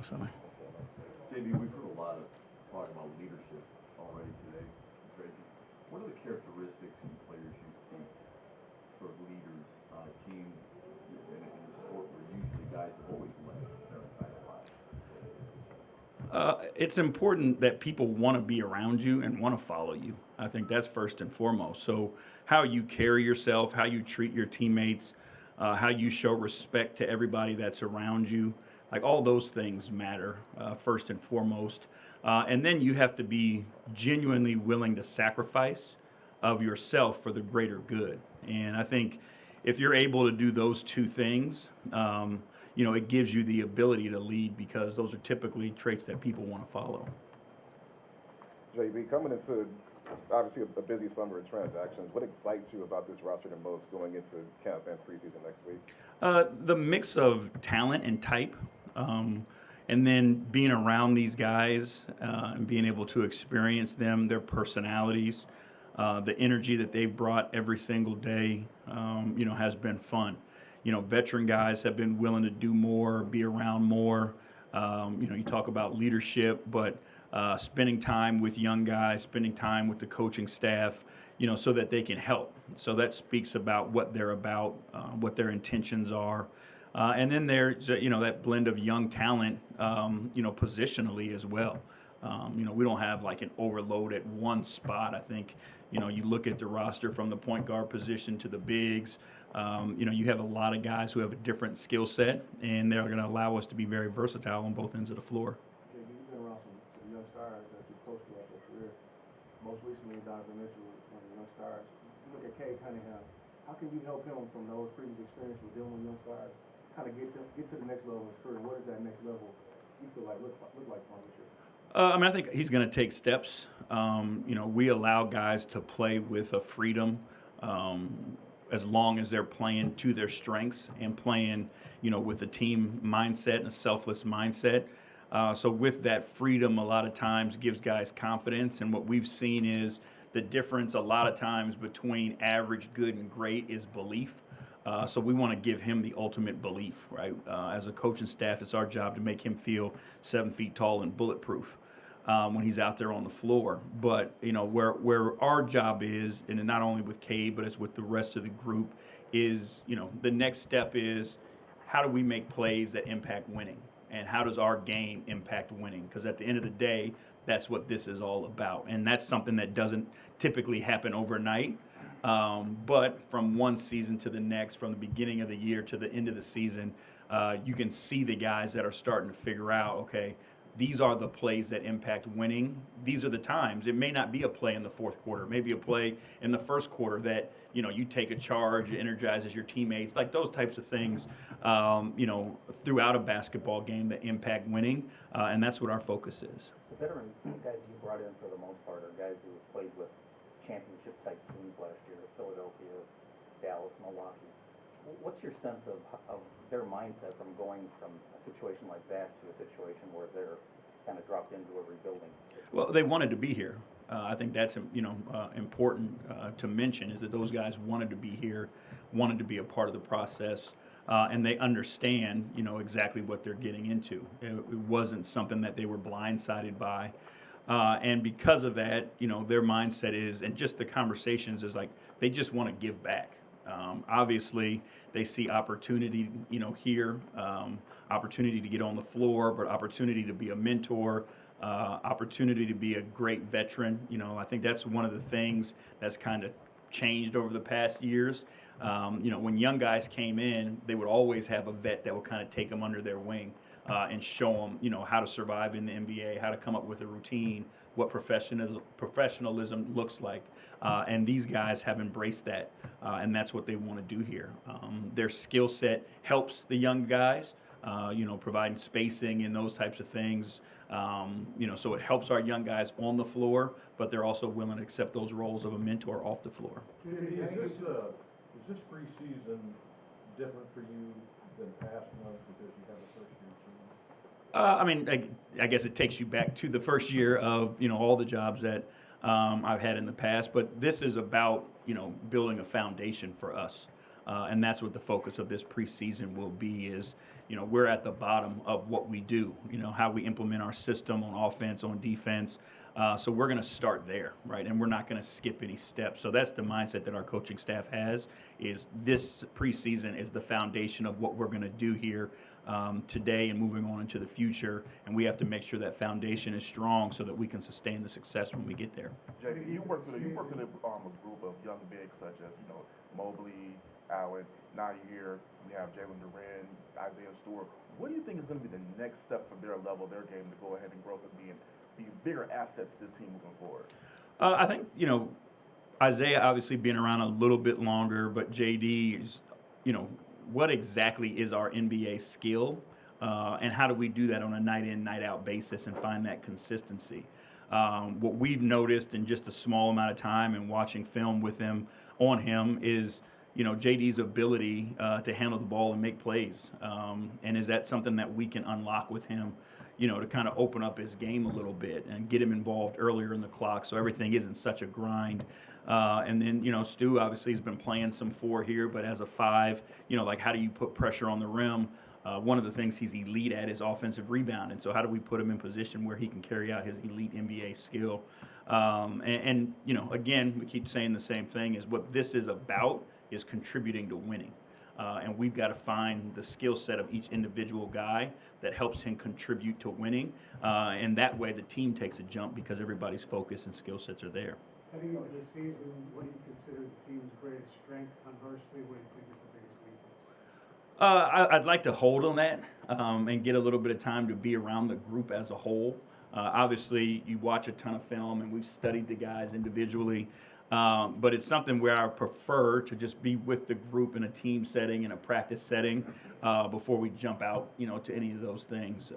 So. JB, we've heard a lot of talk about leadership already today. Tracy, what are the characteristics in players you see for leaders on a team in a sport where usually guys have always led their entire lives? It's important that people want to be around you and want to follow you. I think that's first and foremost. So how you carry yourself, how you treat your teammates, how you show respect to everybody that's around you, like all those things matter first and foremost. And then you have to be genuinely willing to sacrifice of yourself for the greater good. And I think if you're able to do those two things, it gives you the ability to lead, because those are typically traits that people want to follow. JB, coming into obviously a busy summer of transactions, what excites you about this roster the most going into camp and preseason next week? The mix of talent and type, and then being around these guys and being able to experience them, their personalities, the energy that they've brought every single day, has been fun. Veteran guys have been willing to do more, be around more. You talk about leadership, but spending time with young guys, spending time with the coaching staff, so that they can help. So that speaks about what they're about, what their intentions are. And then there's, that blend of young talent, positionally as well. We don't have like an overload at one spot. I think, you look at the roster from the point guard position to the bigs. You have a lot of guys who have a different skill set, and they're going to allow us to be very versatile on both ends of the floor. Okay, you've been around some young stars that you've coached throughout your career. Most recently, Donovan Mitchell was one of the young stars. You look at Cade Cunningham. How can you help him from those previous experiences with dealing with young stars, kind of get to the next level in his career? What does that next level you feel like look like for him this year? I think he's going to take steps. We allow guys to play with a freedom as long as they're playing to their strengths and playing, with a team mindset and a selfless mindset. So with that freedom, a lot of times gives guys confidence. And what we've seen is the difference a lot of times between average, good, and great is belief. So we want to give him the ultimate belief, right? As a coaching staff, it's our job to make him feel 7 feet tall and bulletproof when he's out there on the floor. But, where our job is, and not only with Cade, but it's with the rest of the group, is, the next step is how do we make plays that impact winning? And how does our game impact winning? Because at the end of the day, that's what this is all about. And that's something that doesn't typically happen overnight. But from one season to the next, from the beginning of the year to the end of the season, you can see the guys that are starting to figure out, okay, these are the plays that impact winning. These are the times. It may not be a play in the fourth quarter, maybe a play in the first quarter that, you take a charge, it energizes your teammates, like those types of things, throughout a basketball game that impact winning. And that's what our focus is. The veteran guys you brought in for the most part are guys who have played with championship-type teams last year, Philadelphia, Dallas, Milwaukee. What's your sense of their mindset from going from a situation like that to a situation where they're kind of dropped into a rebuilding? Well, they wanted to be here. I think that's important to mention, is that those guys wanted to be here, wanted to be a part of the process, and they understand, exactly what they're getting into. It wasn't something that they were blindsided by. And because of that, their mindset is, and just the conversations is like, they just want to give back. Obviously, they see opportunity, here, opportunity to get on the floor, but opportunity to be a mentor, opportunity to be a great veteran. I think that's one of the things that's kind of changed over the past years. When young guys came in, they would always have a vet that would kind of take them under their wing. And show them, how to survive in the NBA, how to come up with a routine, what professionalism looks like. And these guys have embraced that, and that's what they want to do here. Their skill set helps the young guys, providing spacing and those types of things. So it helps our young guys on the floor, but they're also willing to accept those roles of a mentor off the floor. Is this preseason different for you than past months because you have a first-year team? I guess it takes you back to the first year of, all the jobs that I've had in the past. But this is about, building a foundation for us. And that's what the focus of this preseason will be is, we're at the bottom of what we do, how we implement our system on offense, on defense. So we're going to start there, right? And we're not going to skip any steps. So that's the mindset that our coaching staff has, is this preseason is the foundation of what we're going to do here today and moving on into the future. And we have to make sure that foundation is strong so that we can sustain the success when we get there. JD, you work with a group of young bigs such as, Mobley, Allen, Nair, we have Jalen Duren, Isaiah Stewart. What do you think is going to be the next step for their level, their game, to go ahead and grow and be bigger assets to this team moving forward? I think, Isaiah obviously being around a little bit longer, but JD is, what exactly is our NBA skill? And how do we do that on a night in, night out basis and find that consistency? What we've noticed in just a small amount of time and watching film with him is, JD's ability to handle the ball and make plays. And is that something that we can unlock with him, to kind of open up his game a little bit and get him involved earlier in the clock so everything isn't such a grind. And then, Stu obviously has been playing some 4 here, but as a 5, how do you put pressure on the rim? One of the things he's elite at is offensive rebound. And so how do we put him in position where he can carry out his elite NBA skill? And again, we keep saying the same thing, is what this is about is contributing to winning. And we've got to find the skill set of each individual guy that helps him contribute to winning. And that way the team takes a jump because everybody's focus and skill sets are there. Heading into this season, what do you consider the team's greatest strength? Conversely, what do you think is the biggest weakness? I'd like to hold on that and get a little bit of time to be around the group as a whole. Obviously, you watch a ton of film, and we've studied the guys individually. But it's something where I prefer to just be with the group in a team setting, in a practice setting, before we jump out, to any of those things.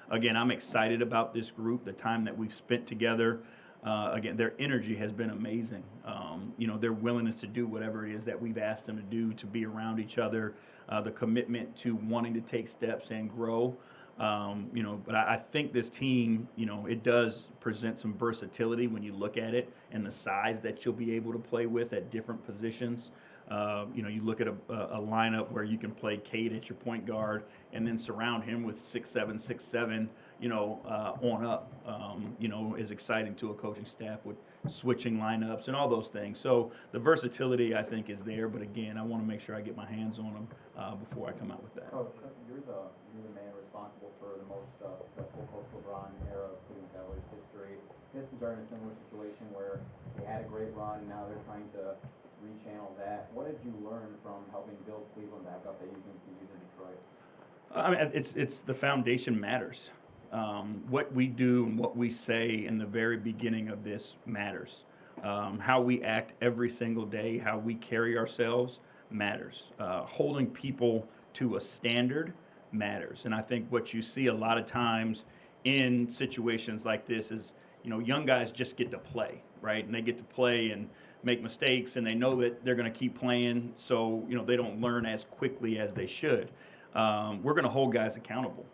Again, I'm excited about this group, the time that we've spent together. Again, their energy has been amazing. Their willingness to do whatever it is that we've asked them to do, to be around each other, the commitment to wanting to take steps and grow. But I think this team, it does present some versatility when you look at it and the size that you'll be able to play with at different positions. You look at a lineup where you can play Cade at your point guard and then surround him with 6'7", 6'7", on up, is exciting to a coaching staff with switching lineups and all those things. So the versatility, I think, is there. But again, I want to make sure I get my hands on them before I come out with that. Coach, you're the man responsible for the most successful post-LeBron era of Cleveland Cavaliers history. Pistons are in a similar situation where they had a great run, now they're trying to rechannel that. What did you learn from helping build Cleveland back up that you can use in Detroit? It's the foundation matters. What we do and what we say in the very beginning of this matters. How we act every single day, how we carry ourselves matters. Holding people to a standard matters. And I think what you see a lot of times in situations like this is, young guys just get to play, right? And they get to play and make mistakes, and they know that they're going to keep playing, so they don't learn as quickly as they should. We're going to hold guys accountable.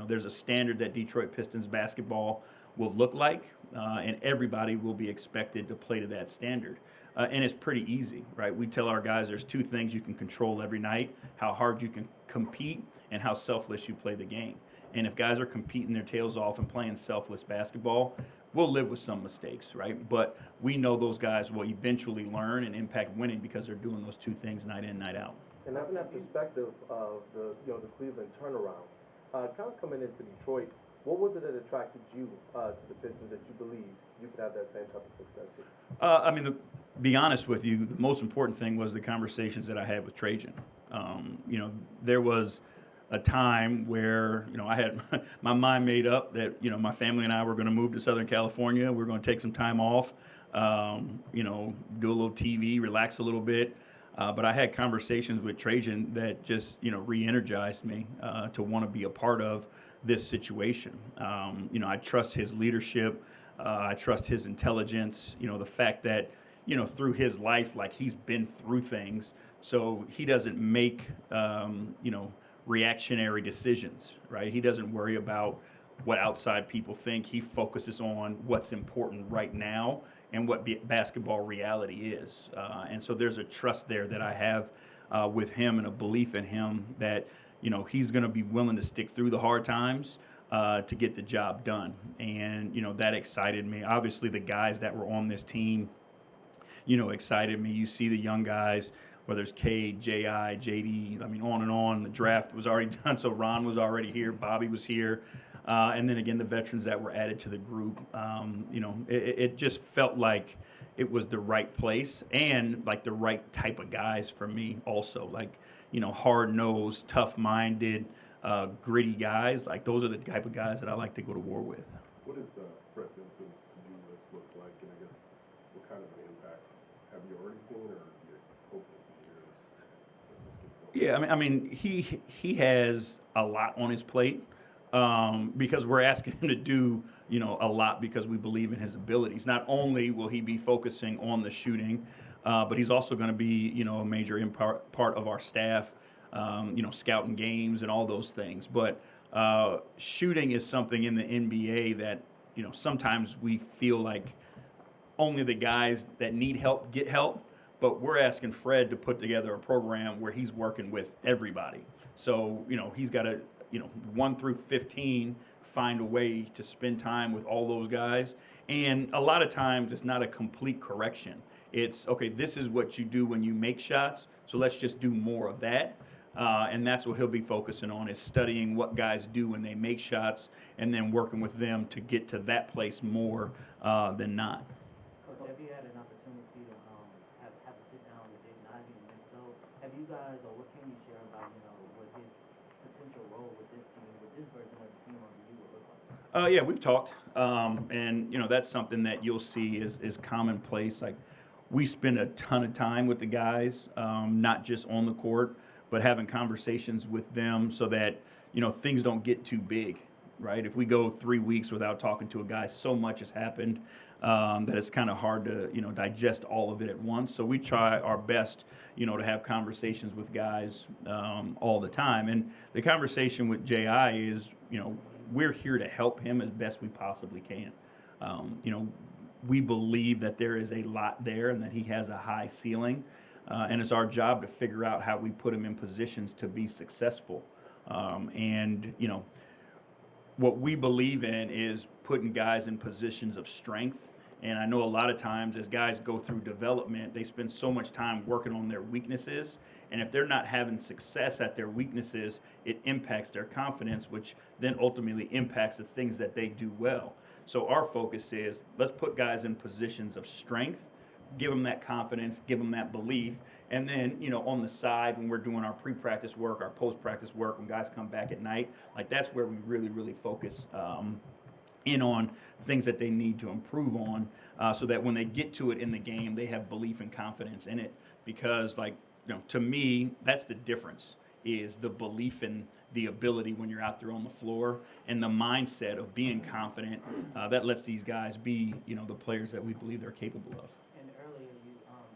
There's a standard that Detroit Pistons basketball will look like, and everybody will be expected to play to that standard. And it's pretty easy, right? We tell our guys there's 2 things you can control every night: how hard you can compete and how selfless you play the game. And if guys are competing their tails off and playing selfless basketball, we'll live with some mistakes, right? But we know those guys will eventually learn and impact winning because they're doing those 2 things night in, night out. And having that perspective of the Cleveland turnaround, kind of coming into Detroit, what was it that attracted you to the Pistons that you believe you could have that same type of success with? To be honest with you, the most important thing was the conversations that I had with Trajan. There was a time where, I had my mind made up that, my family and I were going to move to Southern California. We were going to take some time off, do a little TV, relax a little bit. But I had conversations with Trajan that just, re-energized me to want to be a part of this situation. I trust his leadership. I trust his intelligence. The fact that, through his life, he's been through things, so he doesn't make, reactionary decisions, right? He doesn't worry about what outside people think. He focuses on what's important right now and what basketball reality is. And so there's a trust there that I have with him and a belief in him that, he's going to be willing to stick through the hard times to get the job done. And, that excited me. Obviously, the guys that were on this team, excited me. You see the young guys, whether it's Cade, J.I., J.D., I mean, on and on. The draft was already done, so Ron was already here, Bobby was here. And then again, the veterans that were added to the group. It just felt like it was the right place and like the right type of guys for me also. Like, hard-nosed, tough-minded, gritty guys. Like, those are the type of guys that I like to go to war with. What does Fred Vincent's to-do list look like, and I guess what kind of an impact have you already seen, or do you hope this year? Yeah, I mean, he has a lot on his plate because we're asking him to do, a lot because we believe in his abilities. Not only will he be focusing on the shooting, but he's also going to be, a major part of our staff, scouting games and all those things. But shooting is something in the NBA that, sometimes we feel like only the guys that need help get help. But we're asking Fred to put together a program where he's working with everybody. So, he's got to, 1 through 15, find a way to spend time with all those guys. And a lot of times it's not a complete correction. It's, okay, this is what you do when you make shots, so let's just do more of that. And that's what he'll be focusing on, is studying what guys do when they make shots and then working with them to get to that place more than not. Coach, have you had an opportunity to have a sit down with Dave Nagy? And if so, have you guys, or what can you share about, what his potential role with this team, with this version of the team under you would look like? Yeah, we've talked, and that's something that you'll see is commonplace. Like, we spend a ton of time with the guys, not just on the court, but having conversations with them so that things don't get too big, right? If we go 3 weeks without talking to a guy, so much has happened that it's kind of hard to digest all of it at once. So we try our best to have conversations with guys all the time. And the conversation with J.I. is we're here to help him as best we possibly can. We believe that there is a lot there and that he has a high ceiling. And it's our job to figure out how we put him in positions to be successful. What we believe in is putting guys in positions of strength. And I know a lot of times as guys go through development, they spend so much time working on their weaknesses. And if they're not having success at their weaknesses, it impacts their confidence, which then ultimately impacts the things that they do well. So our focus is, let's put guys in positions of strength, give them that confidence, give them that belief, and then, on the side, when we're doing our pre-practice work, our post-practice work, when guys come back at night, like, that's where we really, really focus in on things that they need to improve on, so that when they get to it in the game, they have belief and confidence in it. Because, to me, that's the difference, is the belief in the ability when you're out there on the floor and the mindset of being confident that lets these guys be, the players that we believe they're capable of. And earlier you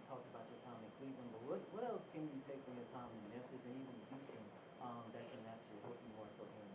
talked about your time in Cleveland, but what else can you take from your time in Memphis and even Houston that can actually help you more so here in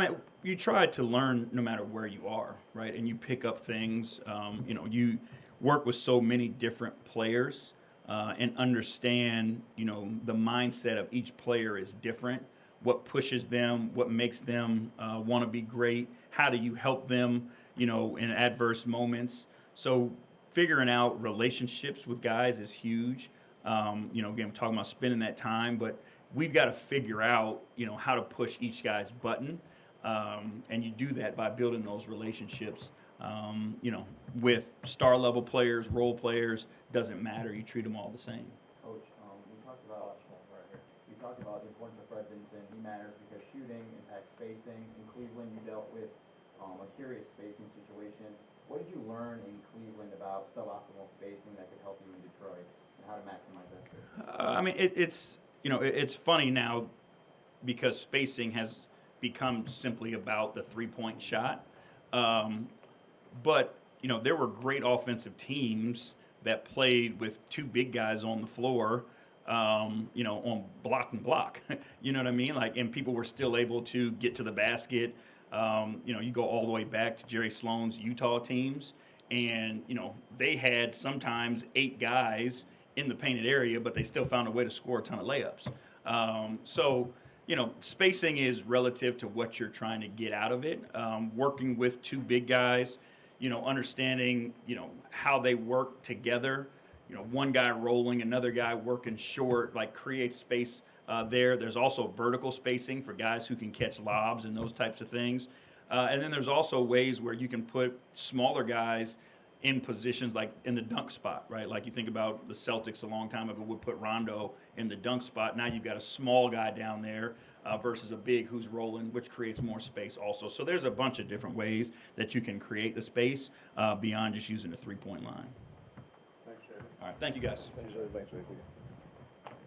Detroit? You try to learn no matter where you are, right? And you pick up things. You work with so many different players and understand, the mindset of each player is different. What pushes them, what makes them want to be great, how do you help them, in adverse moments. So figuring out relationships with guys is huge. Again, we're talking about spending that time, but we've got to figure out, how to push each guy's button. And you do that by building those relationships, with star-level players, role players, doesn't matter. You treat them all the same. Coach, we talked about the importance of Fred Vincent. He matters because shooting impacts spacing. In Cleveland, you dealt with a curious spacing situation. What did you learn in Cleveland about suboptimal spacing that could help you in Detroit, and how to maximize that? It's funny now because spacing has become simply about the three-point shot. But there were great offensive teams that played with two big guys on the floor, on block and block. You know what I mean? And people were still able to get to the basket. You go all the way back to Jerry Sloan's Utah teams, And, you know, they had sometimes 8 guys in the painted area, but they still found a way to score a ton of layups. So, you know, spacing is relative to what you're trying to get out of it. Working with 2 big guys, you know, understanding, you know, how they work together. You know, one guy rolling, another guy working short, like creates space there. There's also vertical spacing for guys who can catch lobs and those types of things. And then there's also ways where you can put smaller guys in positions like in the dunk spot, right? Like you think about the Celtics a long time ago would put Rondo in the dunk spot. Now you've got a small guy down there versus a big who's rolling, which creates more space also. So there's a bunch of different ways that you can create the space beyond just using the 3-point line. Thanks, Jerry. All right, thank you guys. Thanks, JP.